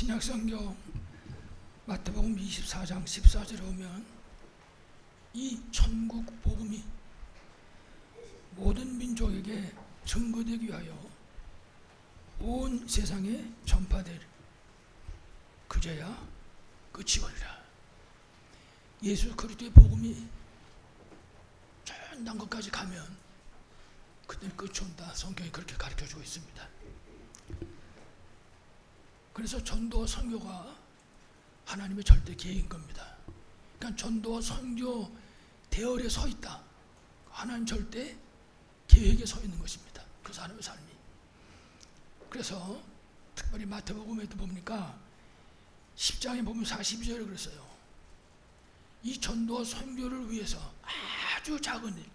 신약성경 마태복음 24장 14절에 오면 이 천국 복음이 모든 민족에게 증거되기 위하여 온 세상에 전파될 그제야 끝이 오리라. 예수 그리스도의 복음이 전 것까지 가면 그때 끝이 온다. 성경이 그렇게 가르쳐주고 있습니다. 그래서 전도와 선교가 하나님의 절대 계획인 겁니다. 그러니까 전도와 선교 대열에 서 있다. 하나님 절대 계획에 서 있는 것입니다. 그 사람의 삶이. 그래서 특별히 마태복음에도 보니까 10장에 보면 42절에 그랬어요. 이 전도와 선교를 위해서 아주 작은 일,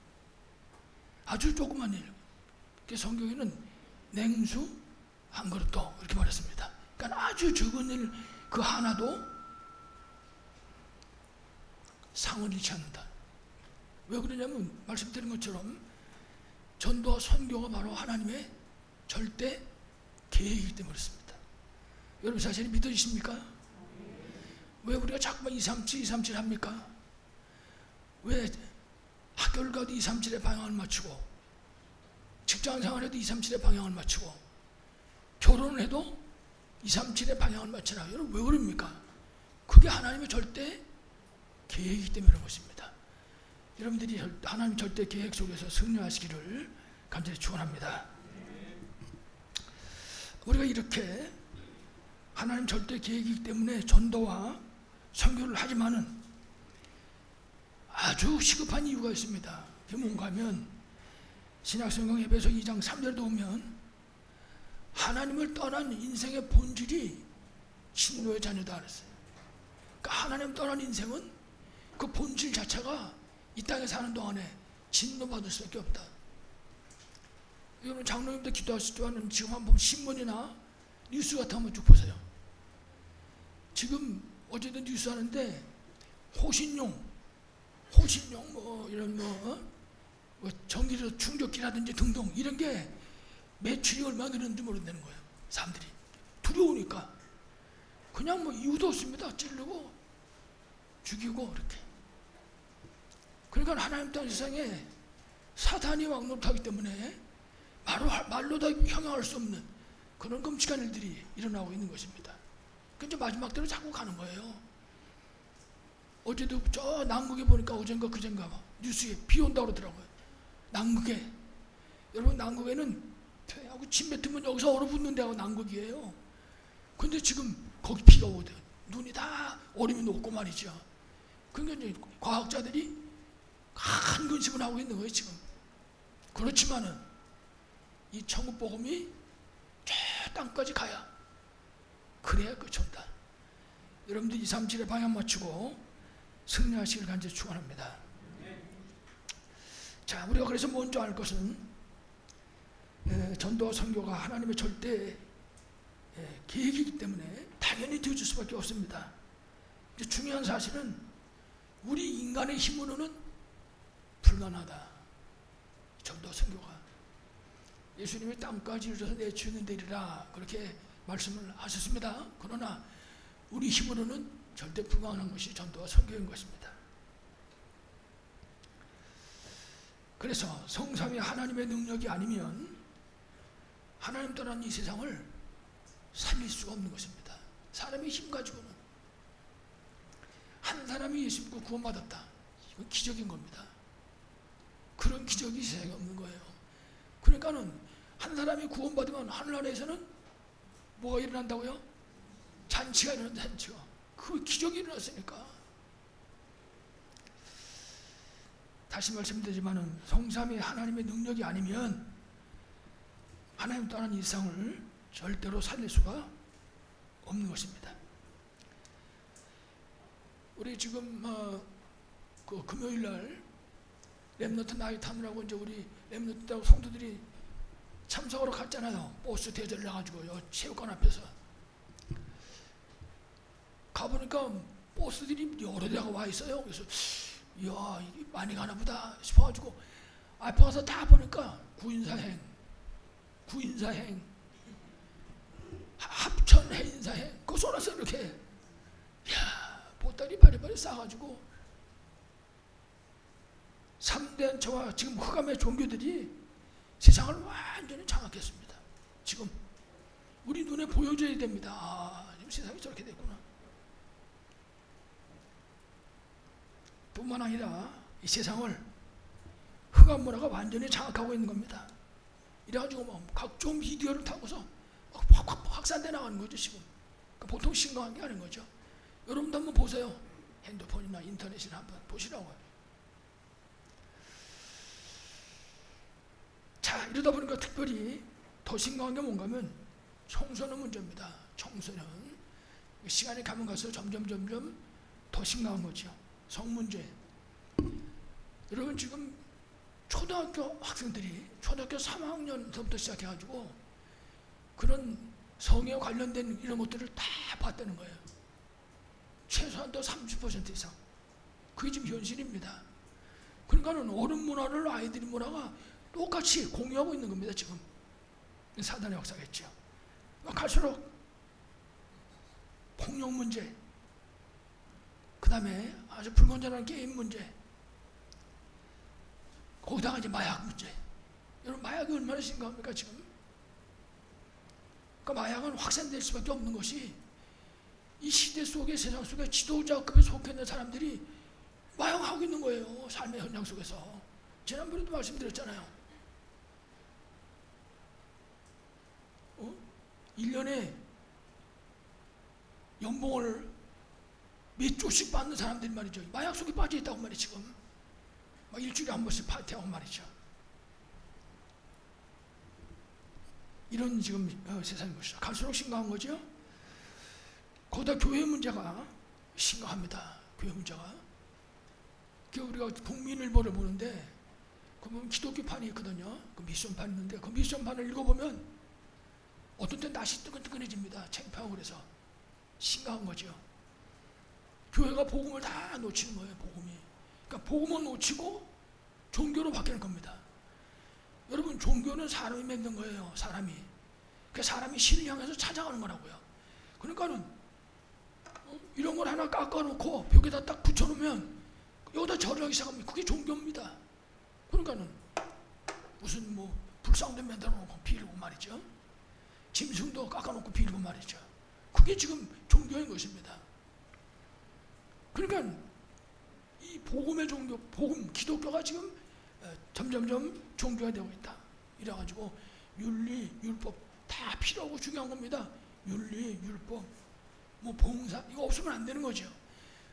아주 조그만 일, 성경에는 냉수 한 그릇도 이렇게 말했습니다. 그러니까 아주 적은 일 그 하나도 상을 잃지 않는다. 왜 그러냐면 말씀드린 것처럼 전도와 선교가 바로 하나님의 절대 계획이기 때문에 그렇습니다. 여러분 사실이 믿어지십니까? 왜 우리가 자꾸만 237, 237 합니까? 왜 학교를 가도 237에 방향을 맞추고 직장 생활해도 237에 방향을 맞추고 결혼을 해도 237에 방향을 맞추라. 여러분 왜 그럽니까? 그게 하나님의 절대 계획이기 때문에 그런 것입니다. 여러분들이 하나님의 절대 계획 속에서 승리하시기를 간절히 축원합니다. 우리가 이렇게 하나님 절대 계획이기 때문에 전도와 선교를 하지만은 아주 시급한 이유가 있습니다. 그게 뭔가 하면 신약성경 에베소 2장 3절도 보면 하나님을 떠난 인생의 본질이 진노의 자녀다 그랬어요. 그러니까 하나님 떠난 인생은 그 본질 자체가 이 땅에 사는 동안에 진노받을 수밖에 없다. 여러분 장로님들 기도하실 때는 지금 한번 신문이나 뉴스 같은 거 한번 쭉 보세요. 지금 어제도 뉴스 하는데 호신용 뭐 이런 뭐 전기료 충격기라든지 등등 이런 게 매출이 얼마나 늘었는지 모른다는 거예요. 사람들이 두려우니까 그냥 뭐 이유도 없습니다. 찌르고 죽이고 이렇게. 그러니까 하나님 땅 세상에 사탄이 왕노릇하기 때문에 말로 다 형용할 수 없는 그런 끔찍한 일들이 일어나고 있는 것입니다. 그러니까 마지막대로 자꾸 가는 거예요. 어제도 저 남극에 보니까 어젠가 그젠가 뉴스에 비 온다고 그러더라고요. 남극에. 여러분 남극에는 하고 침 뱉으면 여기서 얼어붙는 데가 남극이에요. 근데 지금 거기 비가 오거든. 눈이 다 얼음이 녹고 말이죠. 그러니까 이제 과학자들이 큰 근심을 하고 있는 거예요 지금. 그렇지만은 이 천국 복음이 저 땅까지 가야 그래야 끝이 온다. 여러분들 237에 방향 맞추고 승리하시길 간절히 축원합니다. 자, 우리가 그래서 먼저 알 것은 전도와 선교가 하나님의 절대 계획이기 때문에 당연히 되어줄 수밖에 없습니다. 중요한 사실은 우리 인간의 힘으로는 불가능하다. 전도와 선교가. 예수님이 땅까지 이르러서 내주는 데리라 그렇게 말씀을 하셨습니다. 그러나 우리 힘으로는 절대 불가능한 것이 전도와 선교인 것입니다. 그래서 성삼위 하나님의 능력이 아니면 하나님 떠난 이 세상을 살릴 수가 없는 것입니다. 사람의 힘 가지고는. 한 사람이 예수 믿고 구원받았다. 이건 기적인 겁니다. 그런 기적이 세상에 없는 거예요. 그러니까는 한 사람이 구원받으면 하늘나라에서는 뭐가 일어난다고요? 잔치가 일어난다. 잔치가. 그 기적이 일어났으니까. 다시 말씀드리지만은 성삼위 하나님의 능력이 아니면 하나님 떠난 이 세상을 절대로 살릴 수가 없는 것입니다. 우리 지금 그 금요일 날 렘넌트 나이트 하느라고 이제 우리 렘넌트하고 성도들이 참석하러 갔잖아요. 버스 대절을 해가지고 체육관 앞에서 가보니까 버스들이 여러 대가 와 있어요. 그래서 이야 이게 많이 가나 보다 싶어가지고 앞에 가서 다 보니까 구인사행, 합천 해인사행, 그 하고 쏘았어 이렇게. 야, 보따리 바리바리 싸가지고 3대 저와 지금 흑암의 종교들이 세상을 완전히 장악했습니다. 지금 우리 눈에 보여줘야 됩니다. 아, 지금 세상이 저렇게 됐구나. 뿐만 아니라 이 세상을 흑암 문화가 완전히 장악하고 있는 겁니다. 이래가지고 뭐 각종 미디어를 타고서 확 확산돼 나가는 거죠 지금. 그러니까 보통 심각한 게 아닌 거죠. 여러분도 한번 보세요. 핸드폰이나 인터넷이나 한번 보시라고요. 자, 이러다 보니까 특별히 더 심각한 게 뭔가 하면 청소년 문제입니다. 청소년. 시간이 가면 갈수록 점점 더 심각한 거죠. 성 문제. 여러분 지금 초등학교 학생들이 초등학교 3학년서부터 시작해가지고 그런 성에 관련된 이런 것들을 다 봤다는 거예요. 최소한 더 30% 이상. 그게 지금 현실입니다. 그러니까는 어른 문화를 아이들 문화가 똑같이 공유하고 있는 겁니다. 지금 사단의 역사겠죠. 갈수록 폭력 문제, 그 다음에 아주 불건전한 게임 문제, 거기다가 이제 마약 문제. 여러분 마약이 얼마나 심각합니까 지금? 그러니까 마약은 확산될 수밖에 없는 것이 이 시대 속에 세상 속에 지도자급에 속해 있는 사람들이 마약하고 있는 거예요. 삶의 현장 속에서. 지난번에도 말씀드렸잖아요. 1년에 연봉을 몇 조씩 받는 사람들이 말이죠. 마약 속에 빠져 있다고 말이에요. 지금 막 일주일에 한 번씩 파티하고 말이죠. 이런 지금 세상인 것이죠. 갈수록 심각한 거죠. 거기다 교회 문제가 심각합니다. 교회 문제가. 우리가 국민일보를 보는데 그 보면 기독교판이 있거든요. 그 미션판 있는데 그 미션판을 읽어보면 어떤 때 낯이 뜨끈뜨끈해집니다. 창피하고 그래서 심각한 거죠. 교회가 복음을 다 놓치는 거예요. 복음이. 그러니까 복음을 놓치고 종교로 바뀌는 겁니다. 여러분 종교는 사람이 만든 거예요. 사람이. 그 사람이 신을 향해서 찾아가는 거라고요. 그러니까는 이런 걸 하나 깎아놓고 벽에다 딱 붙여놓으면 여기다 절을 하기 시작합니다. 그게 종교입니다. 그러니까는 무슨 뭐 불상도 만들어놓고 비르고 말이죠. 짐승도 깎아놓고 비르고 말이죠. 그게 지금 종교인 것입니다. 그러니까 이 복음의 종교, 복음, 기독교가 지금 점점점 종교가 되고 있다. 이래가지고 윤리, 율법 다 필요하고 중요한 겁니다. 윤리, 율법, 뭐 봉사 이거 없으면 안 되는 거죠.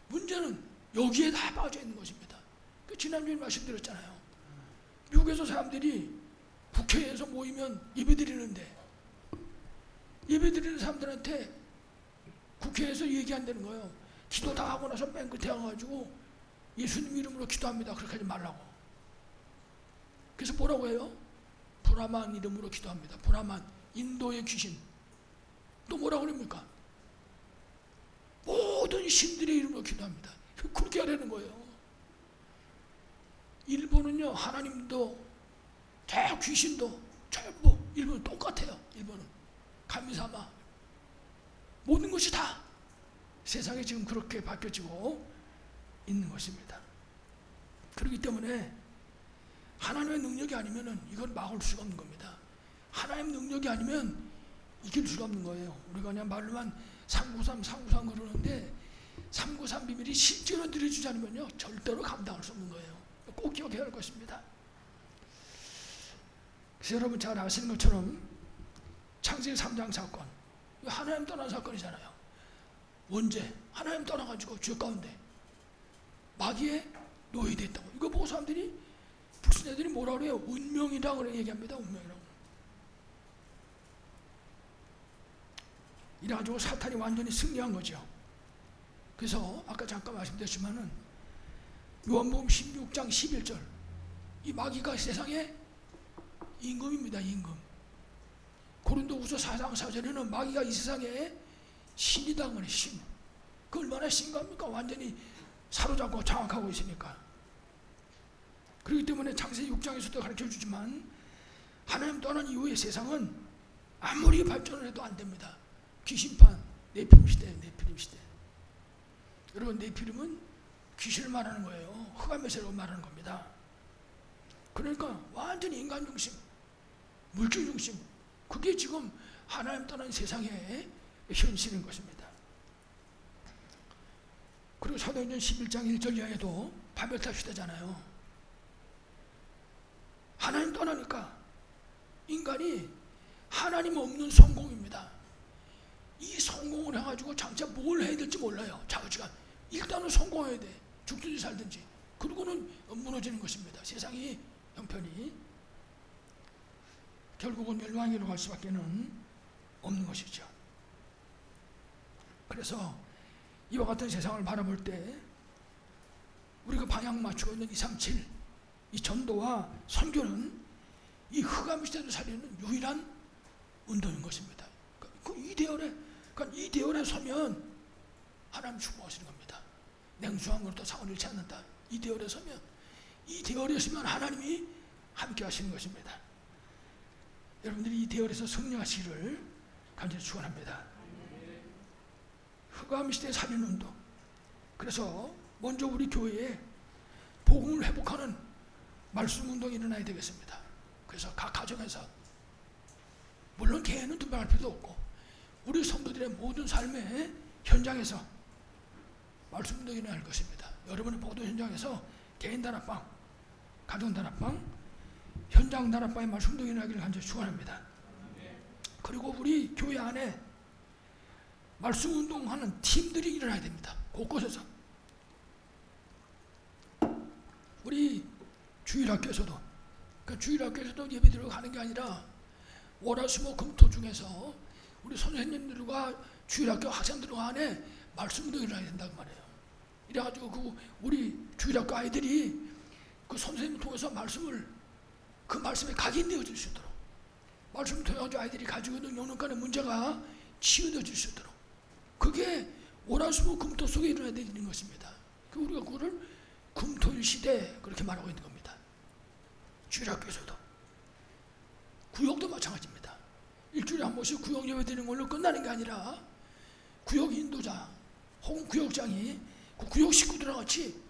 문제는 여기에 다 빠져 있는 것입니다. 지난주에 말씀드렸잖아요. 미국에서 사람들이 국회에서 모이면 예배드리는데 예배드리는 사람들한테 국회에서 얘기한다는 거예요. 기도 다 하고 나서 맨 끝에 와가지고 예수님 이름으로 기도합니다. 그렇게 하지 말라고. 그래서 뭐라고 해요? 브라만 이름으로 기도합니다. 브라만, 인도의 귀신. 또 뭐라고 그럽니까? 모든 신들의 이름으로 기도합니다. 그렇게 하라는 거예요. 일본은요, 하나님도 다 귀신도 전부 일본은 똑같아요. 일본은 가미사마 모든 것이 다 세상에 지금 그렇게 바뀌어지고 있는 것입니다. 그렇기 때문에 하나님의 능력이 아니면은 이걸 막을 수가 없는 겁니다. 하나님의 능력이 아니면 이길 수가 없는 거예요. 우리가 그냥 말로만 393 그러는데 393 비밀이 실제로 들여주지 않으면요 절대로 감당할 수 없는 거예요. 꼭 기억해야 할 것입니다. 그래서 여러분 잘 아시는 것처럼 창세기 3장 사건, 하나님 떠난 사건이잖아요. 언제? 하나님 떠나가지고 죄 가운데 마귀에 노예됐다고. 이거 보고 사람들이 불신자들이 뭐라 그래요? 운명이라고 얘기합니다. 운명이라고. 이래가지고 사탄이 완전히 승리한 거죠. 그래서 아까 잠깐 말씀드렸지만은 요한복음 16장 11절 이 마귀가 세상에 임금입니다. 임금. 고린도후서 4장 4절에는 마귀가 이 세상에 신이다 그래. 신. 그 얼마나 심각합니까? 완전히 사로잡고 장악하고 있으니까. 그렇기 때문에 창세기 6장에서도 가르쳐주지만 하나님 떠난 이후의 세상은 아무리 발전을 해도 안 됩니다. 귀신판, 네피림 시대, 네피림 시대. 여러분, 네피림은 귀신을 말하는 거예요. 흑암의 세력을 말하는 겁니다. 그러니까 완전히 인간 중심, 물질 중심, 그게 지금 하나님 떠난 세상의 현실인 것입니다. 그리고 사도행전 11장 1절 이하에도 바벨탑 시대잖아요. 하나님 떠나니까 인간이 하나님 없는 성공입니다. 이 성공을 해가지고 장차 뭘 해야 될지 몰라요. 자우지간 일단은 성공해야 돼. 죽든지 살든지. 그리고는 무너지는 것입니다. 세상이 형편이 결국은 멸망으로 갈 수밖에 없는 것이죠. 그래서 이와 같은 세상을 바라볼 때 우리가 방향 맞추고 있는 237, 이 전도와 선교는 이 흑암 시대를 살리는 유일한 운동인 것입니다. 이 대열에 서면 하나님 축복하시는 겁니다. 냉수한 것도 상을 잃지 않는다. 이 대열에 서면, 이 대열에 서면 하나님이 함께 하시는 것입니다. 여러분들이 이 대열에서 승리하시기를 간절히 축원합니다. 흑암 시대에 살리는 운동. 그래서 먼저 우리 교회에 복음을 회복하는 말씀 운동이 일어나야 되겠습니다. 그래서 각 가정에서, 물론 개인은 분별할 필요도 없고 우리 성도들의 모든 삶의 현장에서 말씀 운동이 일어날 것입니다. 여러분의 모든 현장에서 개인 단합방, 가정 단합방, 현장 단합방의 말씀 운동이 일어나기를 간절히 축원합니다. 그리고 우리 교회 안에 말씀 운동하는 팀들이 일어나야 됩니다. 곳곳에서. 우리 주일학교에서도, 주일학교에서도 예배드리러 가는 게 아니라 월화수목 금토 중에서 우리 선생님들과 주일학교 학생들 안에 말씀 운동이 일어나야 된다고 말해요. 이래가지고 우리 주일학교 아이들이 그 선생님을 통해서 그 말씀에 각인되어질 수 있도록, 말씀을 통해서 아이들이 가지고 있는 영혼간의 문제가 치유되어질 수 있도록, 그게 월화수목 금토 속에 일어나야 되는 것입니다. 우리가 그거를 금토일 시대 그렇게 말하고 있는 겁니다. 주일학교에서도. 구역도 마찬가지입니다. 일주일에 한 번씩 구역 예배 드리는 걸로 끝나는 게 아니라 구역 인도자 혹은 구역장이 그 구역 식구들과 같이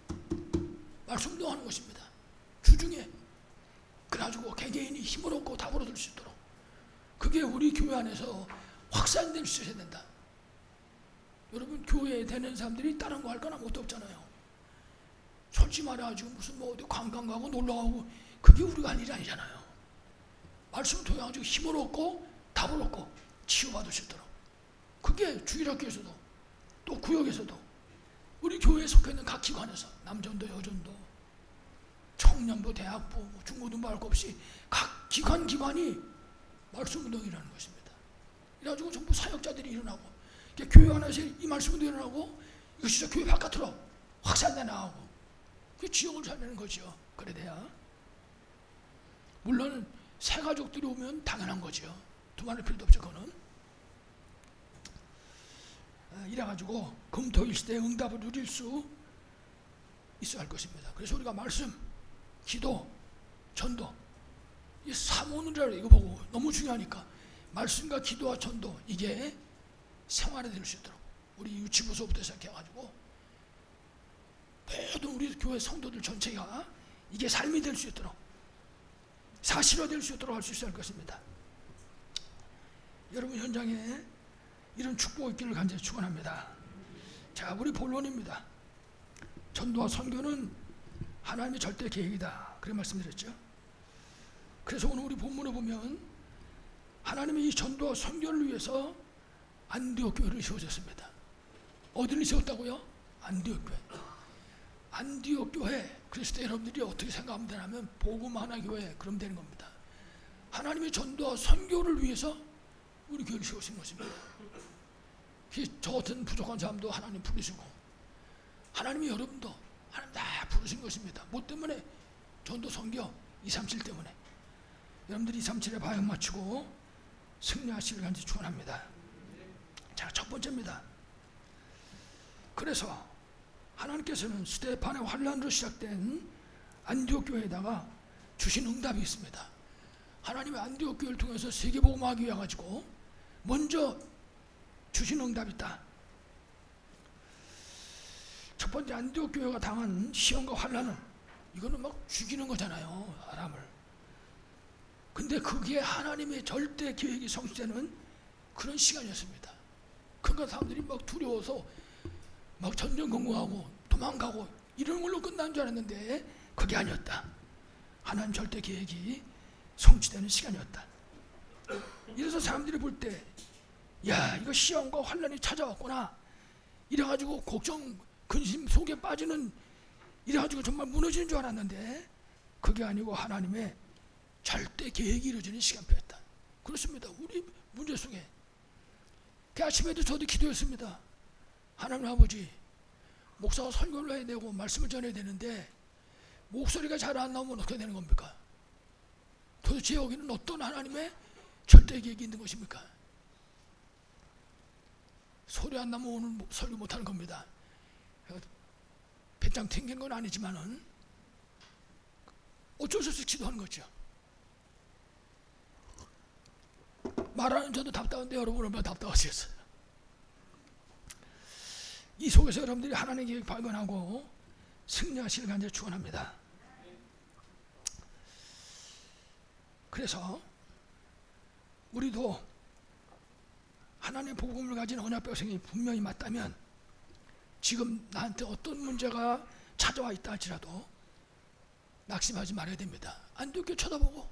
말씀 운동하는 것입니다. 주중에. 그래가지고 개개인이 힘을 얻고 답을 얻을 수 있도록, 그게 우리 교회 안에서 확산될 수 있어야 된다. 여러분, 교회에 되는 사람들이 다른 거 할 거나 못 없잖아요. 솔직히 말해가지고 무슨 어디 관광 가고 놀러 가고 그게 우리가 할 일이 아니잖아요. 말씀을 통해가지고 힘을 얻고 답을 얻고 치유받을 수 있도록, 그게 주일학교에서도 또 구역에서도 우리 교회에 속해 있는 각 기관에서, 남전도 여전도 청년부 대학부 중고등부 할 것 없이 각 기관이 말씀 운동이라는 것입니다. 이래가지고 전부 사역자들이 일어나고, 교회 안에서 이 말씀 운동이 일어나고 이것이 저 교회 바깥으로 확산돼 나가고, 그 지역을 살리는 거죠. 그래 돼야. 물론 새 가족들이 오면 당연한 거죠. 두말할 필요도 없죠. 그거는. 이래가지고 금토일 시대에 응답을 누릴 수 있어야 할 것입니다. 그래서 우리가 말씀, 기도, 전도, 이 사모는이라고 이거 보고 너무 중요하니까 말씀과 기도와 전도, 이게 생활에 될 수 있도록 우리 유치부서부터 시작해가지고 모든 우리 교회 성도들 전체가 이게 삶이 될 수 있도록, 사실화될 수 있도록 할 수 있어야 할 것입니다. 여러분 현장에 이런 축복이 있기를 간절히 축원합니다. 자, 우리 본론입니다. 전도와 선교는 하나님의 절대 계획이다, 그렇게 말씀드렸죠. 그래서 오늘 우리 본문에 보면 하나님의 이 전도와 선교를 위해서 안디옥 교회를 세우셨습니다. 어디를 세웠다고요? 안디옥 교회. 안디옥 교회. 그래서 여러분들이 어떻게 생각하면 되냐면 복음 하나 교회, 그럼 되는 겁니다. 하나님의 전도와 선교를 위해서 우리 교회를 세우신 것입니다. 저 같은 부족한 사람도 하나님 부르시고, 하나님이 여러분도 하나님 다 부르신 것입니다. 뭐 때문에? 전도 선교 237 때문에. 여러분들이 237에 방향 맞추고 승리하시길 간절히 축원합니다. 자, 첫 번째입니다. 그래서 하나님께서는 스데반의 환란으로 시작된 안디옥 교회에다가 주신 응답이 있습니다. 하나님의 안디옥 교회를 통해서 세계복음화하기 위해 가지고 먼저 주신 응답이 있다. 첫 번째 안디옥 교회가 당한 시험과 환난은 이거는 막 죽이는 거잖아요, 사람을. 근데 그게 하나님의 절대 계획이 성취되는 그런 시간이었습니다. 그러니까 사람들이 막 두려워서 막 전전긍긍하고 도망가고 이런 걸로 끝난 줄 알았는데 그게 아니었다. 하나님 절대 계획이 성취되는 시간이었다. 이래서 사람들이 볼 때 야, 이거 시험과 환난이 찾아왔구나 이래가지고 걱정 근심 속에 빠지는, 이래가지고 정말 무너지는 줄 알았는데 그게 아니고 하나님의 절대 계획이 이루어지는 시간표였다. 그렇습니다. 우리 문제 속에 그 아침에도 저도 기도했습니다. 하나님 아버지, 목사가 설교를 해야 되고 말씀을 전해야 되는데 목소리가 잘 안 나오면 어떻게 되는 겁니까? 도대체 여기는 어떤 하나님의 절대 계획이 있는 것입니까? 소리 안 나면 오늘 설교 못하는 겁니다. 배짱 튕긴 건 아니지만은 어쩔 수 없이 기도하는 거죠. 말하는 저도 답답한데 여러분 얼마나 답답하시겠어요? 이 속에서 여러분들이 하나님의 계획 발견하고 승리하시길 간절히 축원합니다. 그래서 우리도 하나님의 복음을 가진 언약 백성이 분명히 맞다면 지금 나한테 어떤 문제가 찾아와 있다 할지라도 낙심하지 말아야 됩니다. 안디옥 쳐다보고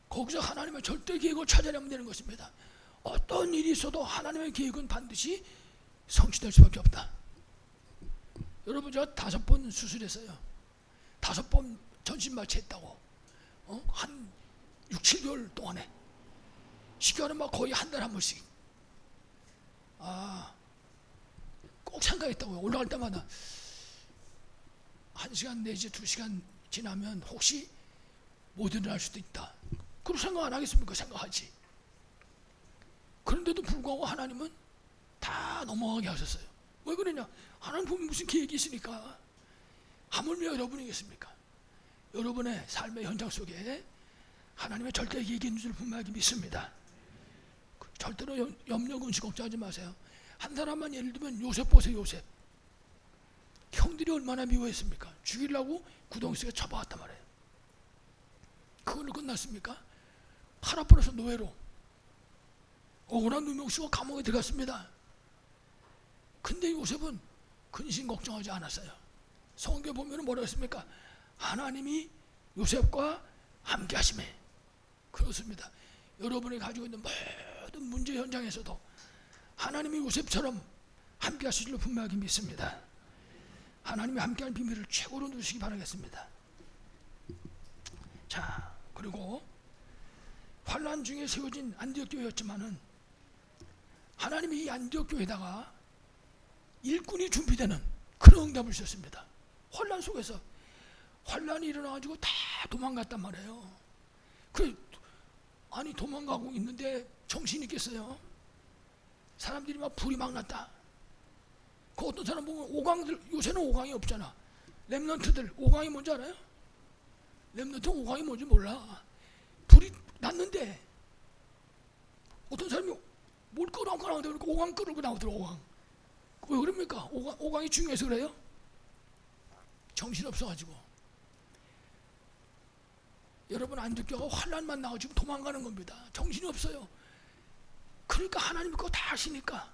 거기서 하나님의 절대 계획을 찾아내면 되는 것입니다. 어떤 일이 있어도 하나님의 계획은 반드시 성취될 수밖에 없다. 여러분, 제가 5번 수술했어요. 5번 전신마취했다고. 한 6, 7개월 동안에. 시간은 막 거의 한 달에 한 번씩. 꼭 생각했다고요. 올라갈 때마다 1시간 내지 2시간 지나면 혹시 못 일어날 수도 있다. 그런 생각 안 하겠습니까? 생각하지. 그런데도 불구하고 하나님은 다 넘어가게 하셨어요. 왜 그러냐? 하나님 보면 무슨 계획이 있으니까. 하물며 여러분이겠습니까? 여러분의 삶의 현장 속에 하나님의 절대 계획이 있는 줄 분명히 믿습니다. 절대로 염려, 근심, 걱정하지 마세요. 한 사람만 예를 들면 요셉 보세요. 요셉. 형들이 얼마나 미워했습니까? 죽이려고 구덩이속에 쳐박았단 말이에요. 그걸로 끝났습니까? 팔아버려서 노예로 억울한 누명 쓰고 감옥에 들어갔습니다. 근데 요셉은 근심 걱정하지 않았어요. 성경에 보면 뭐라고 했습니까? 하나님이 요셉과 함께 하시매. 그렇습니다. 여러분이 가지고 있는 모든 문제 현장에서도 하나님이 요셉처럼 함께 하실 줄 분명하게 믿습니다. 하나님이 함께하는 비밀을 최고로 누리시기 바라겠습니다. 자, 그리고 환난 중에 세워진 안디옥 교회였지만은 하나님이 이 안디옥 교회에다가 일꾼이 준비되는 그런 응답을 주셨습니다. 환난 속에서 환난이 일어나가지고 다 도망갔단 말이에요. 아니 도망가고 있는데 정신이 있겠어요? 사람들이 막 불이 막 났다. 그 어떤 사람 보면 오강들, 요새는 오강이 없잖아. 렘넌트들 오강이 뭔지 알아요? 렘넌트 오강이 뭔지 몰라. 불이 났는데 어떤 사람이 뭘 끌어안고 나오더라고. 오강 끌고 나오더라고. 오강. 왜 그럽니까? 오강이 중요해서 그래요? 정신없어가지고. 여러분 안디옥교회가 환난만 나가지고 도망가는 겁니다. 정신이 없어요. 그러니까 하나님이 그거 다 하시니까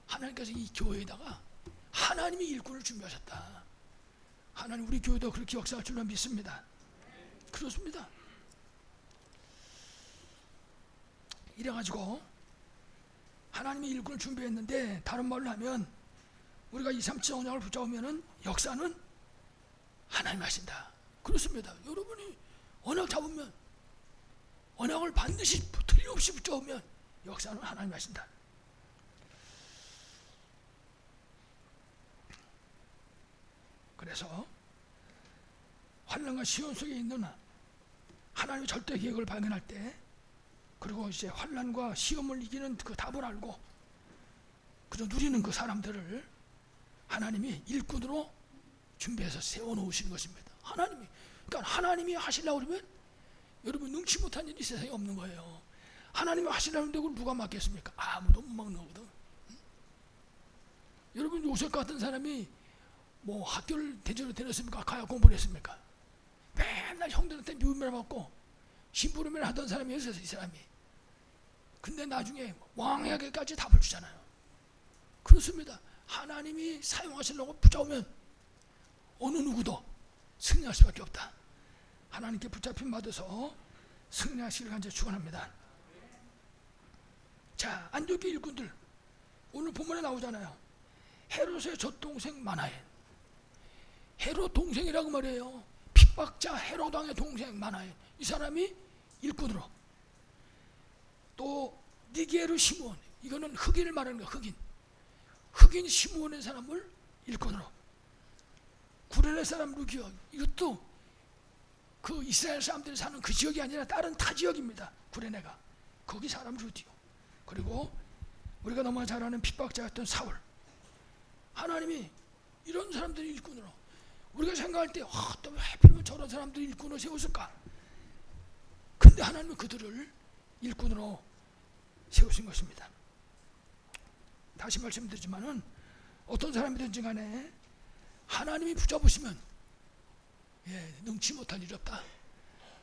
하나님께서 이 교회에다가 하나님이 일꾼을 준비하셨다. 하나님 우리 교회도 그렇게 역사할 줄로 믿습니다. 그렇습니다. 이래가지고 하나님이 일꾼을 준비했는데 다른 말로 하면 우리가 237 언약을 붙잡으면 역사는 하나님 하신다. 그렇습니다. 여러분이 언약 잡으면 언약을 반드시 틀림없이 붙잡으면 역사는 하나님 하신다. 그래서 환난과 시험 속에 있는 하나님의 절대 계획을 발견할 때, 그리고 이제 환난과 시험을 이기는 그 답을 알고 그저 누리는 그 사람들을 하나님이 일꾼으로 준비해서 세워놓으시는 것입니다. 하나님이, 그러니까 하나님이 하시려고 그러면 여러분 능치 못한 일이 세상에 없는 거예요. 하나님이 하시라는데 그걸 누가 막겠습니까? 아무도 못 막는 거거든. 여러분 요셉 같은 사람이 뭐 학교를 대전으로 다녔습니까? 가야 공부를 했습니까? 맨날 형들한테 미움을 받고 심부름을 하던 사람이었어요, 이 사람이. 근데 나중에 왕에게까지 답을 주잖아요. 그렇습니다. 하나님이 사용하시려고 붙잡으면 어느 누구도 승리할 수밖에 없다. 하나님께 붙잡힘 받아서 승리하시기를 간절히 축원합니다. 자, 안디옥의 일꾼들 오늘 본문에 나오잖아요. 헤롯의 젖동생 마나엔. 헤롯 동생이라고 말해요. 핍박자 헤롯 왕의 동생 마나엔. 이 사람이 일꾼으로. 또 니게르 시므온, 이거는 흑인을 말하는 거예요. 흑인 시므온의 사람을 일꾼으로. 구레네 사람 루기오, 이것도 그 이스라엘 사람들이 사는 그 지역이 아니라 다른 타 지역입니다. 구레네가 거기 사람 루디오. 그리고 우리가 너무 잘 아는 핍박자였던 사울. 하나님이 이런 사람들이 일꾼으로. 우리가 생각할 때 또 왜 하필이면 저런 사람들이 일꾼으로 세웠을까? 근데 하나님은 그들을 일꾼으로 세우신 것입니다. 다시 말씀드리지만은 어떤 사람이든지 간에 하나님이 붙잡으시면 능치 못할 일이 없다.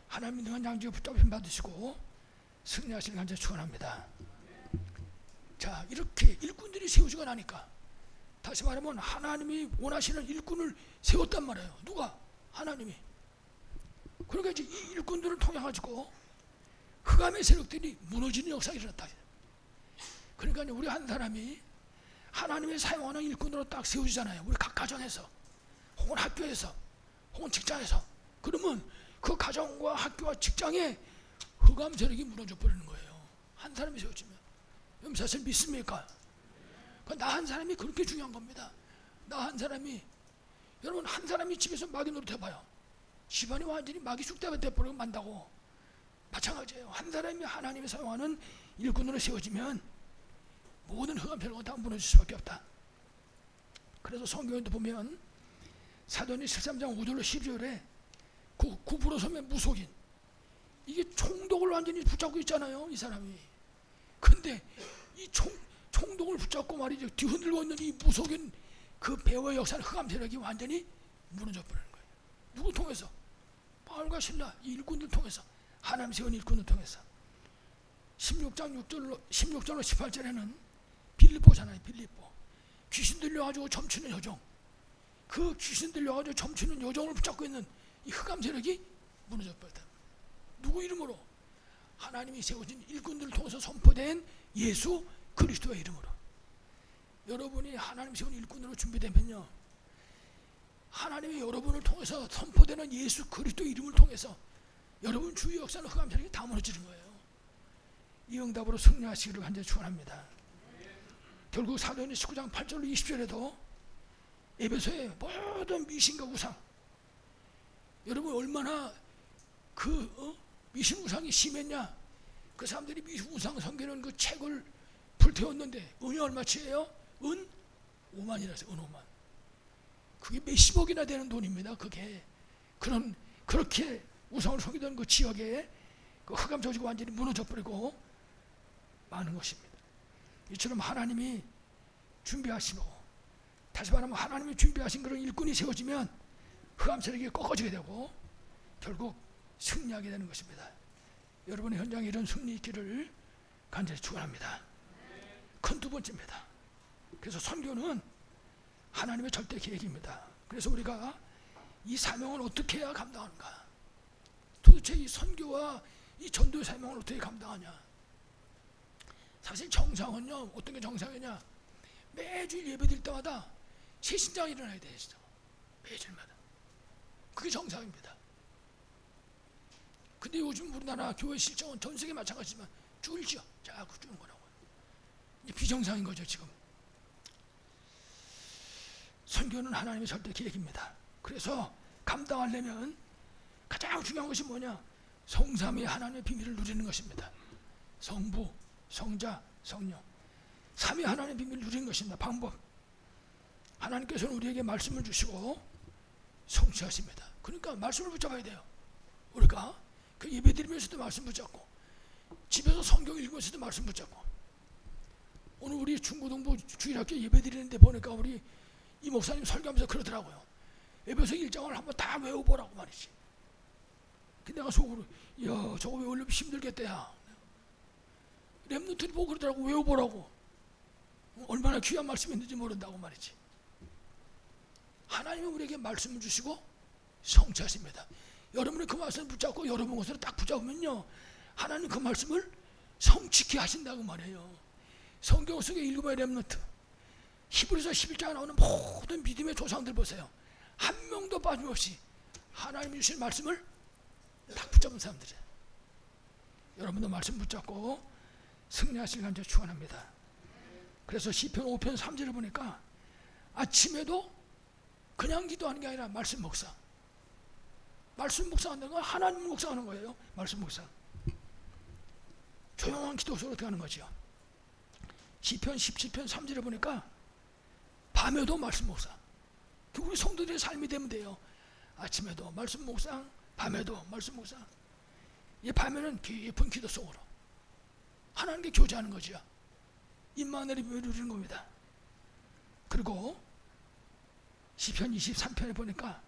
하나님이 능한 양지에 붙잡으심 받으시고 승리하시길 간절히 축원합니다. 자, 이렇게 일꾼들이 세우지고 나니까 다시 말하면 하나님이 원하시는 일꾼을 세웠단 말이에요. 누가? 하나님이. 그러니까 이제 이 일꾼들을 통해 가지고 흑암의 세력들이 무너지는 역사가 일어났다. 그러니까 우리 한 사람이 하나님의 사용하는 일꾼으로 딱 세우잖아요. 우리 각 가정에서, 혹은 학교에서, 혹은 직장에서. 그러면 그 가정과 학교와 직장에 흑암 세력이 무너져 버리는 거예요. 한 사람이 세워지면. 여러분 사실 믿습니까? 나 한 사람이 그렇게 중요한 겁니다. 나 한 사람이, 여러분 한 사람이 집에서 마귀 노릇 해봐요. 집안이 완전히 마귀 쑥대가 돼버리고 만다고. 마찬가지예요. 한 사람이 하나님이 사용하는 일꾼으로 세워지면 모든 흑암 세력은 다 무너질 수밖에 없다. 그래서 성경에도 보면 사도행전 13장 5절로 12절에 굽으로 서면 무속인, 이게 총독을 완전히 붙잡고 있잖아요, 이 사람이. 근데 이 총독을 붙잡고 말이죠, 뒤흔들고 있는 이 무속인 그 배후의 역사는 흑암 세력이 완전히 무너져 버리는 거예요. 누구 통해서? 바울과 신라 이 일꾼들 통해서, 하나님 세운 일꾼을 통해서. 16장 6절로 18절에는 빌립보잖아요. 빌립보. 귀신 들려가지고 점치는 여종. 그 귀신 들려가지고 점치는 여종을 붙잡고 있는 이 흑암 세력이 무너져 버렸다. 누구 이름으로? 하나님이 세우신 일꾼들을 통해서 선포된 예수 그리스도의 이름으로. 여러분이 하나님 세운 일꾼으로 준비되면요, 하나님이 여러분을 통해서 선포되는 예수 그리스도의 이름을 통해서 여러분 주위 역사는 흑암 세력이 다 무너지는 거예요. 이 응답으로 승리하시기를 간절히 축원합니다. 결국 사도행전 19장 8절로 20절에도 에베소의 모든 미신과 우상, 여러분 얼마나 그 미신 우상이 심했냐. 그 사람들이 미신 우상 섬기는 그 책을 불태웠는데 은이 얼마치예요? 은 5만이라서 은 5만. 그게 몇십억이나 되는 돈입니다. 그게 그렇게 우상을 섬기던 그 지역에 그 흑암 조직이 완전히 무너져 버리고 많은 것입니다. 이처럼 하나님이 준비하시고, 다시 말하면 하나님이 준비하신 그런 일꾼이 세워지면 흑암 세력이 꺾어지게 되고 결국 승리하게 되는 것입니다. 여러분의 현장에 이런 승리 있기를 간절히 축원합니다. 큰 두 번째입니다. 그래서 선교는 하나님의 절대 계획입니다. 그래서 우리가 이 사명을 어떻게 해야 감당하는가? 도대체 이 선교와 이 전도의 사명을 어떻게 감당하냐? 사실 정상은요, 어떤 게 정상이냐? 매주일 예배드릴 때마다 새신장이 일어나야 돼요. 매주일마다. 그게 정상입니다. 근데 요즘 우리나라 교회 실정은 전 세계 마찬가지지만 줄죠. 자꾸 주는 거라고. 이게 비정상인 거죠, 지금. 선교는 하나님의 절대 계획입니다. 그래서 감당하려면 가장 중요한 것이 뭐냐? 성삼위 하나님의 비밀을 누리는 것입니다. 성부, 성자, 성령. 삼위 하나님의 비밀을 누리는 것입니다. 방법. 하나님께서는 우리에게 말씀을 주시고 성취하십니다. 그러니까 말씀을 붙잡아야 돼요. 우리가 그 예배드리면서도 말씀 붙잡고, 집에서 성경 읽으면서도 말씀 붙잡고. 오늘 우리 중고등부 주일학교 예배 드리는데 보니까 우리 이 목사님 설교하면서 그러더라고요. 에베소 1장을 한번 다 외워보라고 말이지. 근데 내가 속으로 야 저거 외우려면 힘들겠다 야. 렘넌트를 보고 그러더라고. 외워보라고. 얼마나 귀한 말씀이 있는지 모른다고 말이지. 하나님은 우리에게 말씀을 주시고 성취하십니다. 여러분이 그 말씀을 붙잡고 여러분 것으로 딱 붙잡으면요 하나님 그 말씀을 성취케 하신다고 말해요. 성경 속에 일곱의 렘넌트, 히브리서 11장에 나오는 모든 믿음의 조상들 보세요. 한 명도 빠짐없이 하나님이 주신 말씀을 딱 붙잡은 사람들이에요. 여러분도 말씀 붙잡고 승리하실 간절 축원합니다. 그래서 시편 5편 3절을 보니까 아침에도 그냥 기도하는 게 아니라 말씀 묵상. 말씀 묵상하는 건 하나님 묵상하는 거예요. 말씀 묵상. 조용한 기도 속으로 들어가는 거죠. 시편 17편 3절에 보니까 밤에도 말씀 묵상. 우리 성도들의 삶이 되면 돼요. 아침에도 말씀 묵상, 밤에도 말씀 묵상. 이 밤에는 깊은 기도 속으로 하나님께 교제하는 거죠. 임마누엘이 누리는 겁니다. 그리고 시편 23편에 보니까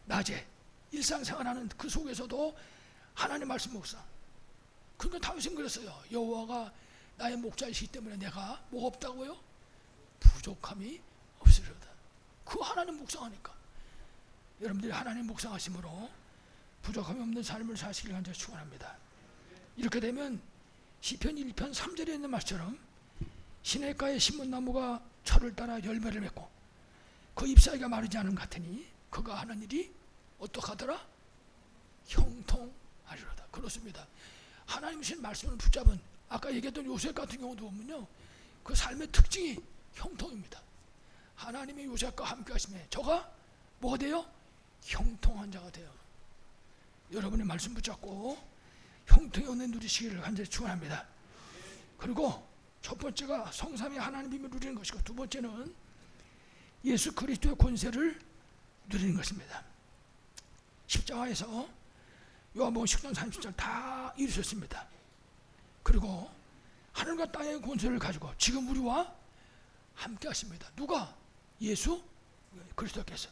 낮에 일상생활하는 그 속에서도 하나님 말씀 묵상. 그러니까 다윗은 그랬어요. 여호와가 나의 목자이시기 때문에 내가 뭐가 없다고요? 부족함이 없으리로다. 그 하나님 묵상하니까 여러분들이 하나님 묵상하심으로 부족함이 없는 삶을 사시길 간절히 축원합니다. 이렇게 되면 시편 1편 3절에 있는 말처럼 시냇가에 신문나무가 철을 따라 열매를 맺고 그 잎사귀가 마르지 않음 같으니 그가 하는 일이 어떡하더라? 형통하리로다. 그렇습니다. 하나님 주신 말씀을 붙잡은 아까 얘기했던 요셉 같은 경우도 보면요 그 삶의 특징이 형통입니다. 하나님이 요셉과 함께 하시면 저가 뭐가 돼요? 형통한 자가 돼요. 여러분의 말씀 붙잡고 형통의 은혜 누리시기를 간절히 축원합니다. 그리고 첫 번째가 성삼위 하나님 비밀을 누리는 것이고 두 번째는 예수 그리스도의 권세를 누리는 것입니다. 십자가에서 요한복음 10장 30절 다 이루셨습니다. 그리고 하늘과 땅의 권세를 가지고 지금 우리와 함께 하십니다. 누가? 예수 그리스도께서.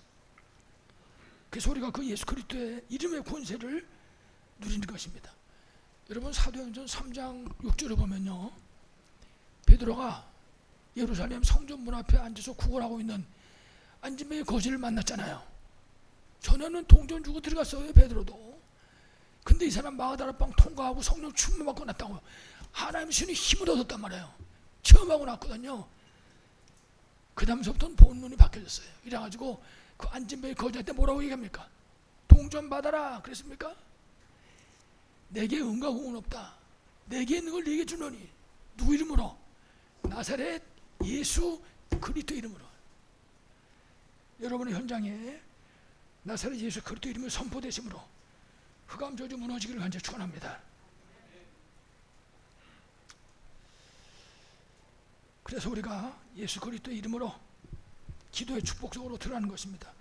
그래서 우리가 그 예수 그리스도의 이름의 권세를 누리는 것입니다. 여러분 사도행전 3장 6절을 보면요 베드로가 예루살렘 성전 문 앞에 앉아서 구걸하고 있는 안진뱅이 거지를 만났잖아요. 전에는 동전 주고 들어갔어요 베드로도. 근데 이 사람 마가다라방 통과하고 성령 충만 받고 났다고요. 하나님 신이 힘을 얻었단 말이에요. 처음 하고 났거든요. 그 다음서부터는 본 눈이 바뀌어졌어요. 이래가지고 그 안진뱅이 거지한테 뭐라고 얘기합니까? 동전 받아라 그랬습니까? 내게 은과 공은 없다. 내게 있는 걸 네게 주노니 누구 이름으로? 나사렛 예수 그리스도 이름으로. 여러분의 현장에 나사렛 예수 그리스도 이름이 선포되심으로 흑암 저주 무너지기를 간절히 축원합니다. 그래서 우리가 예수 그리스도 이름으로 기도의 축복 속으로 들어가는 것입니다.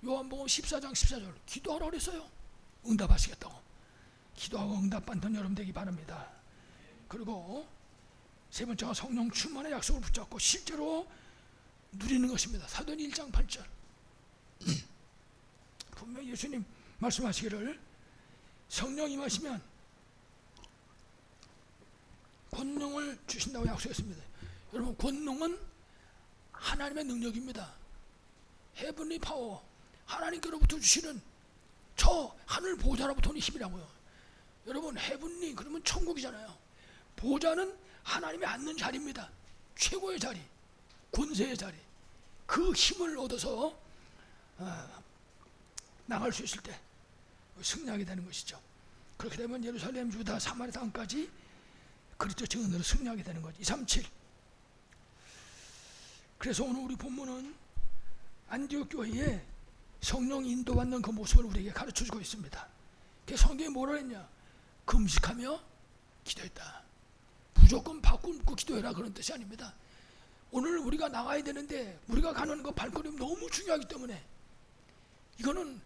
요한복음 14장 14절 기도하라고 그랬어요. 응답하시겠다고. 기도하고 응답받는 여러분 되기 바랍니다. 그리고 세 번째가 성령 충만의 약속을 붙잡고 실제로 누리는 것입니다. 사도행 1장 8절 분명히 예수님 말씀하시기를 성령 임하시면 권능을 주신다고 약속했습니다. 여러분 권능은 하나님의 능력입니다. 헤븐리 파워 하나님께로부터 주시는 저 하늘 보좌로부터 오는 힘이라고요. 여러분 헤븐리 그러면 천국이잖아요. 보좌는 하나님이 앉는 자리입니다. 최고의 자리, 권세의 자리. 그 힘을 얻어서 나갈 수 있을 때 승리하게 되는 것이죠. 그렇게 되면 예루살렘, 유다, 사마리아 땅까지 그리스도 증언으로 승리하게 되는 거죠. 237. 그래서 오늘 우리 본문은 안디옥 교회에 성령 인도받는 그 모습을 우리에게 가르쳐주고 있습니다. 그 성경이 뭐라 했냐? 금식하며 기도했다. 무조건 밥 굶고 기도해라 그런 뜻이 아닙니다. 오늘 우리가 나가야 되는데 우리가 가는 그 발걸음이 너무 중요하기 때문에 이거는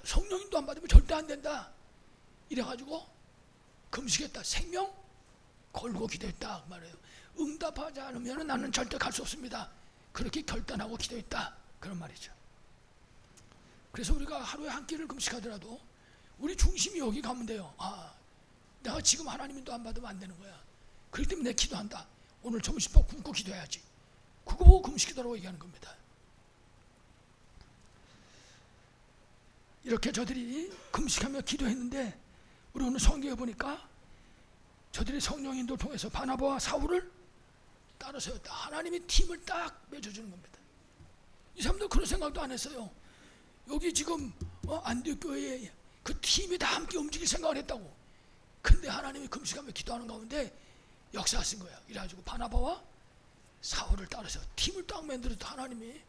성령 인도 안 받으면 절대 안 된다. 이래가지고 금식했다. 생명 걸고 기도했다 그 말이에요. 응답하지 않으면 나는 절대 갈 수 없습니다. 그렇게 결단하고 기도했다 그런 말이죠. 그래서 우리가 하루에 한 끼를 금식하더라도 우리 중심이 여기 가면 돼요. 내가 지금 하나님 인도 안 받으면 안 되는 거야. 그렇기 때문에 내 기도한다. 오늘 점심밥 굶고 기도해야지. 그거 보고 금식기도라고 얘기하는 겁니다. 이렇게 저들이 금식하며 기도했는데 우리 오늘 성경에 보니까 저들이 성령 인도를 통해서 바나바와 사울을 따라 세웠다. 하나님이 팀을 딱 맺어주는 겁니다. 이 사람들 그런 생각도 안 했어요. 여기 지금 안디옥 교회에 그 팀이 다 함께 움직일 생각을 했다고. 근데 하나님이 금식하며 기도하는 가운데 역사하신 거야. 이래가지고 바나바와 사울을 따라서 팀을 딱 만들었다. 하나님이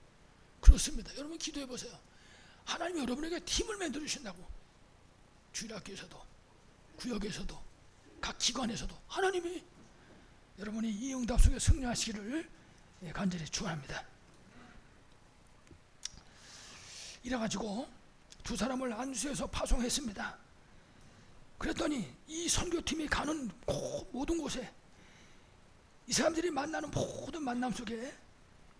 그렇습니다. 여러분 기도해 보세요. 하나님이 여러분에게 팀을 만들어 주신다고. 주일학교에서도 구역에서도 각 기관에서도 하나님이 여러분이 이 응답 속에 승리하시기를 간절히 축원합니다. 이래가지고 두 사람을 안수해서 파송했습니다. 그랬더니 이 선교팀이 가는 모든 곳에 이 사람들이 만나는 모든 만남 속에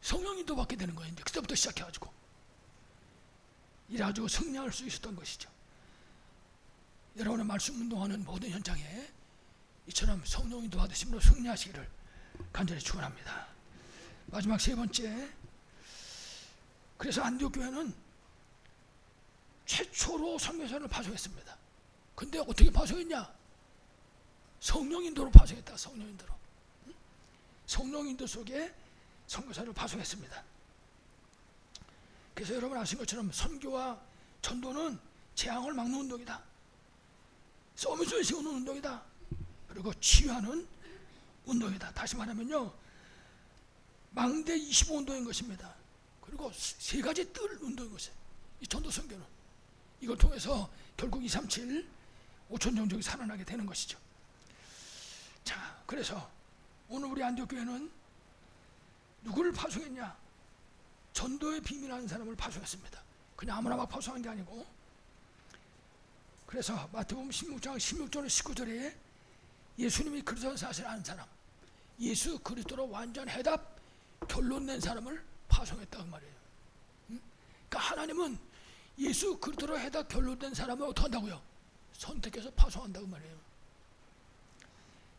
성령 인도받게 되는 거예요. 이제 그때부터 시작해가지고 이래가지고 승리할 수 있었던 것이죠. 여러분의 말씀 운동하는 모든 현장에 이처럼 성령 인도 받으심으로 승리하시기를 간절히 축원합니다. 마지막 세 번째, 그래서 안디옥 교회는 최초로 선교사를 파송했습니다. 근데 어떻게 파송했냐? 성령 인도로 파송했다. 성령 인도로. 성령 인도 속에 선교사를 파송했습니다. 그래서 여러분 아신 것처럼 선교와 전도는 재앙을 막는 운동이다. 쏘면서 세우는 운동이다. 그리고 치유하는 운동이다. 다시 말하면요, 망대 25운동인 것입니다. 그리고 세 가지 뜰 운동인 것이에요. 이 전도 선교는 이걸 통해서 결국 237 5천 종족이 살아나게 되는 것이죠. 자, 그래서 오늘 우리 안디옥 교회는 누구를 파송했냐? 전도의 비밀 아는 사람을 파송했습니다. 그냥 아무나 막 파송한 게 아니고. 그래서 마태복음 16장 16절에 19절에 예수님이 그리스도라는 사실을 아는 사람, 예수 그리스도로 완전 해답 결론 낸 사람을 파송했다고 말이에요. 그러니까 하나님은 예수 그리스도로 해답 결론 낸 사람을 어떻게 한다고요? 선택해서 파송한다고 말이에요.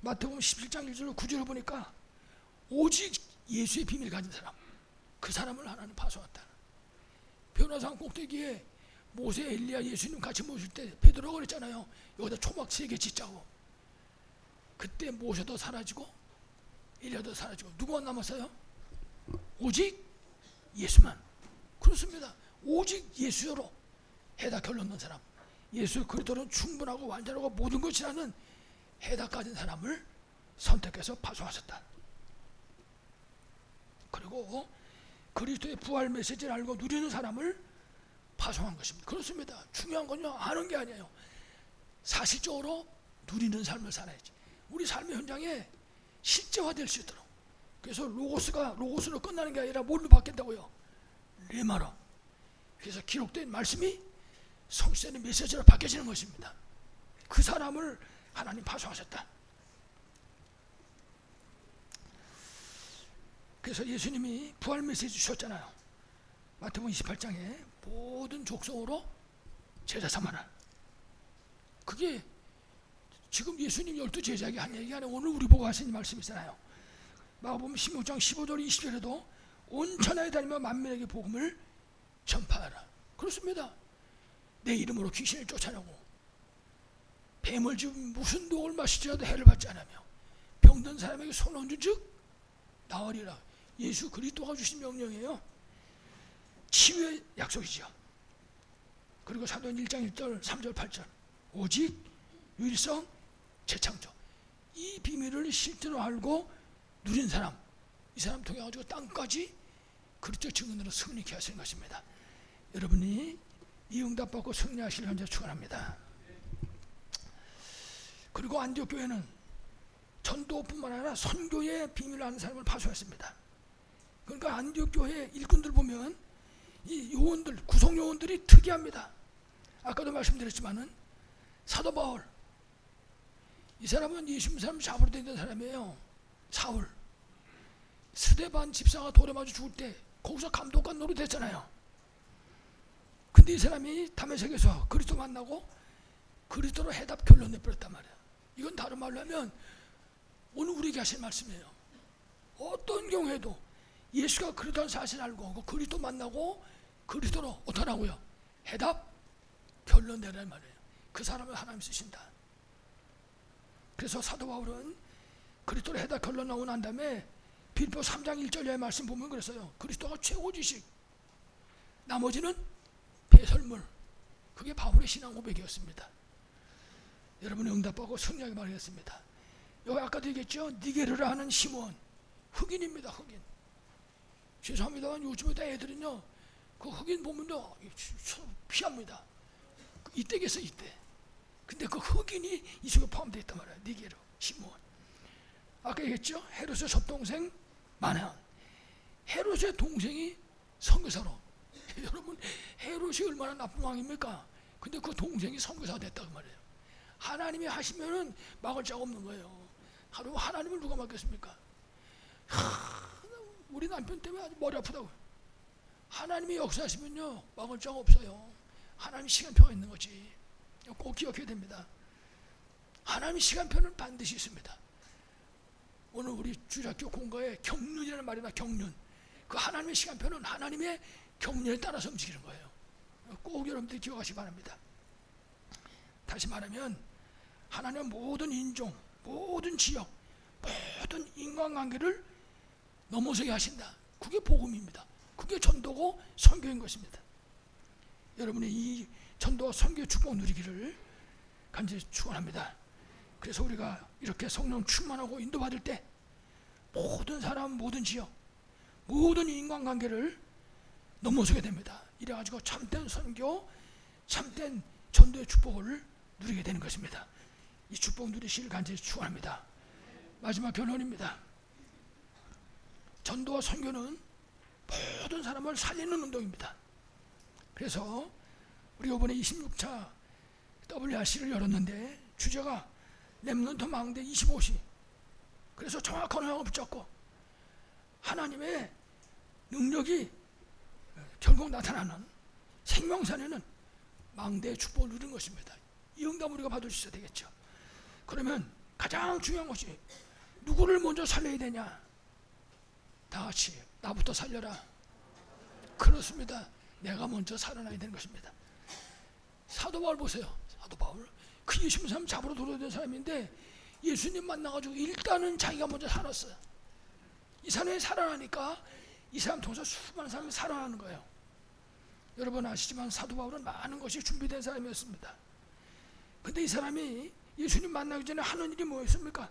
마태복음 17장 1절 9절을 보니까 오직 예수의 비밀을 가진 사람, 그 사람을 하나님 파송했다. 변화산 꼭대기에 모세, 엘리야, 예수님 같이 모실 때 베드로가 그랬잖아요. 여기다 초막 3개 짓자고. 그때 모세도 사라지고 엘리야도 사라지고 누구만 남았어요? 오직 예수만. 그렇습니다. 오직 예수로 해답 결론 난 사람, 예수 그리스도는 충분하고 완전하고 모든 것이라는 해답 가진 사람을 선택해서 파송하셨다. 그리고 그리스도의 부활 메시지를 알고 누리는 사람을 파송한 것입니다. 그렇습니다. 중요한 건요, 아는 게 아니에요. 사실적으로 누리는 삶을 살아야지. 우리 삶의 현장에 실제화될 수 있도록. 그래서 로고스로 끝나는 게 아니라 뭘로 바뀐다고요? 레마로. 그래서 기록된 말씀이 성취되는 메시지로 바뀌어지는 것입니다. 그 사람을 하나님 파송하셨다. 그래서 예수님이 부활 메시지 주셨잖아요. 마태복음 28장에 모든 족속으로 제자 삼아라. 그게 지금 예수님 12제자에게 한 얘기 아니에요. 오늘 우리 보고 하신 말씀이잖아요. 마가복음 16장 15절 20절에도 온 천하에 다니며 만민에게 복음을 전파하라. 그렇습니다. 내 이름으로 귀신을 쫓아내고 뱀을 지금 무슨 독을 마시지라도 해를 받지 않으며 병든 사람에게 손 얹은 즉 나으리라. 예수 그리스도가 주신 명령이에요. 치유의 약속이죠. 그리고 사도행 1장 1절 3절 8절 오직 유일성 재창조. 이 비밀을 실제로 알고 누린 사람, 이 사람 통해 가지고 땅까지 그리스도 증인으로 승리케 하시는 것입니다. 여러분이 이 응답받고 승리하시길 현재 축원합니다. 그리고 안디옥 교회는 전도뿐만 아니라 선교의 비밀을 아는 사람을 파송했습니다. 그러니까 안디옥 교회 일꾼들 보면 이 요원들, 구성 요원들이 특이합니다. 아까도 말씀드렸지만은 사도 바울 이 사람은 예수 사람 잡으러 다니던 사람이에요. 사울. 스데반 집사가 돌에 맞아 죽을 때 거기서 감독과 노릇했잖아요. 근데 이 사람이 다메섹에서 그리스도 만나고 그리스도로 해답 결론 내버렸단 말이에요. 이건 다른 말로 하면 오늘 우리에게 하실 말씀이에요. 어떤 경우에도 예수가 그리스도라는 사실을 알고 그 그리스도 만나고 그리스도로 어떠라고요? 해답 결론 내라는 말이에요. 그 사람을 하나님 쓰신다. 그래서 사도 바울은 그리스도로 해답 결론 나오고 난 다음에 빌립보 3장 1절의 말씀 보면 그랬어요. 그리스도가 최고 지식, 나머지는 배설물. 그게 바울의 신앙 고백이었습니다. 여러분이 응답하고 승리하게 말했습니다. 여기 아까도 얘기했죠. 니게르라 하는 시몬, 흑인입니다. 흑인. 죄송합니다만 요즘에 애들은요 그 흑인 보면요 피합니다. 이때겠어 이때. 근데 그 흑인이 이 속에 포함되어 있단 말이에요. 니게르, 시몬. 아까 얘기했죠. 헤롯의 섭동생 마나온. 헤롯의 동생이 선교사로. 여러분 헤롯이 얼마나 나쁜 왕입니까? 근데 그 동생이 선교사가 됐다고 말이에요. 하나님이 하시면은 막을 자가 없는 거예요. 하나님을 누가 막겠습니까? 우리 남편 때문에 아주 머리 아프다고요. 하나님이 역사하시면요 막을 자가 없어요. 하나님 시간표가 있는 거지. 꼭 기억해야 됩니다. 하나님 시간표는 반드시 있습니다. 오늘 우리 주일학교 공과에 경륜이라는 말이나 경륜. 그 하나님의 시간표는 하나님의 경륜에 따라서 움직이는 거예요. 꼭 여러분들이 기억하시기 바랍니다. 다시 말하면 하나님은 모든 인종, 모든 지역, 모든 인간관계를 넘어서게 하신다. 그게 복음입니다. 그게 전도고 선교인 것입니다. 여러분의 이 전도와 선교의 축복 누리기를 간절히 축원합니다. 그래서 우리가 이렇게 성령 충만하고 인도받을 때 모든 사람, 모든 지역, 모든 인간관계를 넘어서게 됩니다. 이래가지고 참된 선교, 참된 전도의 축복을 누리게 되는 것입니다. 이 축복 누리시길 간절히 축원합니다. 마지막 결론입니다. 전도와 선교는 모든 사람을 살리는 운동입니다. 그래서 우리 이번에 26차 WRC를 열었는데 주제가 렘넌트 망대 25시. 그래서 정확한 방향을 붙잡고 하나님의 능력이 결국 나타나는 생명산에는 망대의 축복을 누리는 것입니다. 이 응답 우리가 받을 수 있어야 되겠죠. 그러면 가장 중요한 것이 누구를 먼저 살려야 되냐? 다 같이 나부터 살려라. 그렇습니다. 내가 먼저 살아나야 되는 것입니다. 사도 바울 보세요. 사도 바울 그 예수님 사람 잡으러 돌아오던 사람인데 예수님 만나가지고 일단은 자기가 먼저 살았어요. 이 사람이 살아나니까 이 사람 통해서 수많은 사람이 살아나는 거예요. 여러분 아시지만 사도 바울은 많은 것이 준비된 사람이었습니다. 근데 이 사람이 예수님 만나기 전에 하는 일이 뭐였습니까?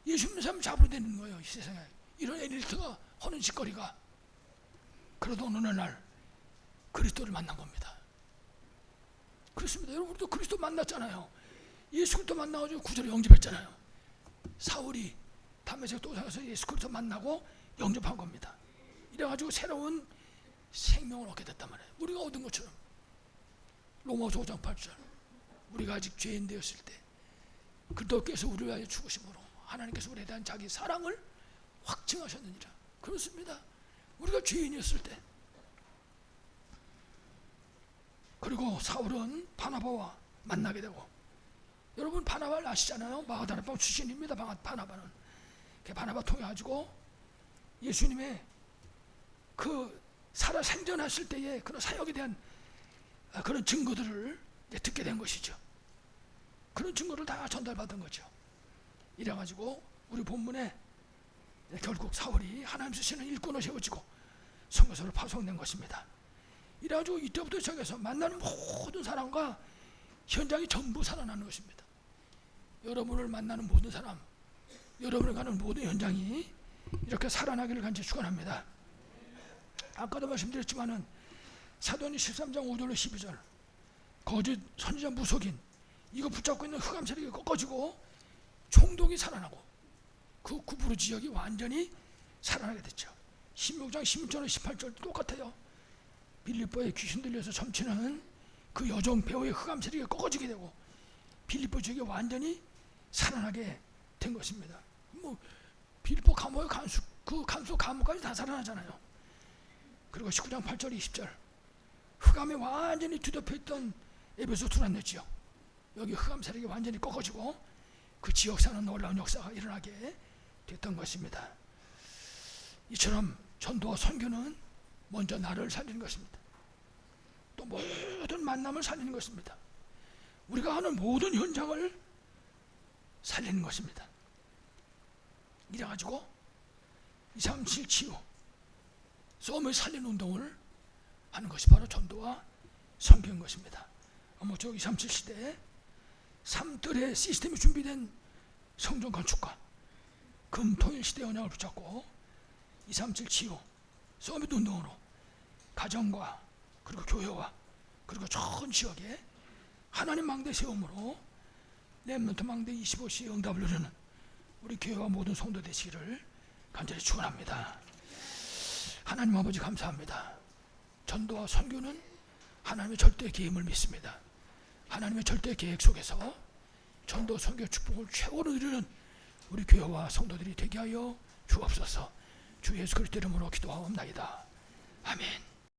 예수님 사람 잡으러 다니는 거예요. 이 세상에 이런 엘리트가 하는 짓거리가. 그러다 어느 날 그리스도를 만난 겁니다. 그렇습니다. 여러분 우리도 그리스도 만났잖아요. 예수 그리스도 만나가지고 구절에 영접했잖아요. 사울이 다메섹 도상에서 예수 그리스도 만나고 영접한 겁니다. 이래가지고 새로운 생명을 얻게 됐단 말이에요. 우리가 얻은 것처럼. 로마서 5장 8절 우리가 아직 죄인 되었을 때 그리스도께서 우리를 위하여 죽으심으로 하나님께서 우리에 대한 자기 사랑을 확증하셨느니라. 그렇습니다. 우리가 죄인이었을 때. 그리고 사울은 바나바와 만나게 되고, 여러분 바나바를 아시잖아요. 마가다락방 출신입니다. 바나바는 바나바 통해 가지고 예수님의 그 살아 생전했을 때의 그런 사역에 대한 그런 증거들을 듣게 된 것이죠. 그런 증거를 다 전달받은 거죠. 이래가지고 우리 본문에 결국 사울이 하나님 쓰시는 일꾼을 세워지고 선교사로 파송된 것입니다. 이래가지고 이때부터 시작해서 만나는 모든 사람과 현장이 전부 살아나는 것입니다. 여러분을 만나는 모든 사람, 여러분을 가는 모든 현장이 이렇게 살아나기를 간절히 축원합니다. 아까도 말씀드렸지만은 사도행전 13장 5절로 12절 거짓 선지자 무속인 이거 붙잡고 있는 흑암 세력이 꺾어지고 총독이 살아나고 그 구부르 지역이 완전히 살아나게 됐죠. 16장 16절로 18절도 똑같아요. 빌립보에 귀신 들려서 점치는 그 여종 배우의 흑암 세력이 꺾어지게 되고 빌립보 지역이 완전히 살아나게 된 것입니다. 뭐 빌보 감옥의 간수 감옥까지 다 살아나잖아요. 그리고 19장 8절 20절 흑암에 완전히 뒤덮여 있던 에베소 두란노 지역, 여기 흑암 세력이 완전히 꺾어지고 그 지역 사는 놀라운 역사가 일어나게 됐던 것입니다. 이처럼 전도와 선교는 먼저 나를 살리는 것입니다. 또 모든 만남을 살리는 것입니다. 우리가 하는 모든 현장을 살리는 것입니다. 이래가지고 237 치유 썸을 살리는 운동을 하는 것이 바로 전도와 선교인 것입니다. 아무쪼록 237 시대에 3뜰의 시스템이 준비된 성전 건축과 금토일 시대 언약을 붙잡고 237 치유 서밋 운동으로 가정과 그리고 교회와 그리고 전 지역에 하나님 망대 세움으로 렘넌트 망대 25시의 응답을 누리는 우리 교회와 모든 성도 되시기를 간절히 축원합니다. 하나님 아버지 감사합니다. 전도와 선교는 하나님의 절대 계획을 믿습니다. 하나님의 절대 계획 속에서 전도 선교 축복을 최고로 누리는 우리 교회와 성도들이 되게 하여 주옵소서. 주 예수 그리스도 이름으로 기도하옵나이다. 아멘.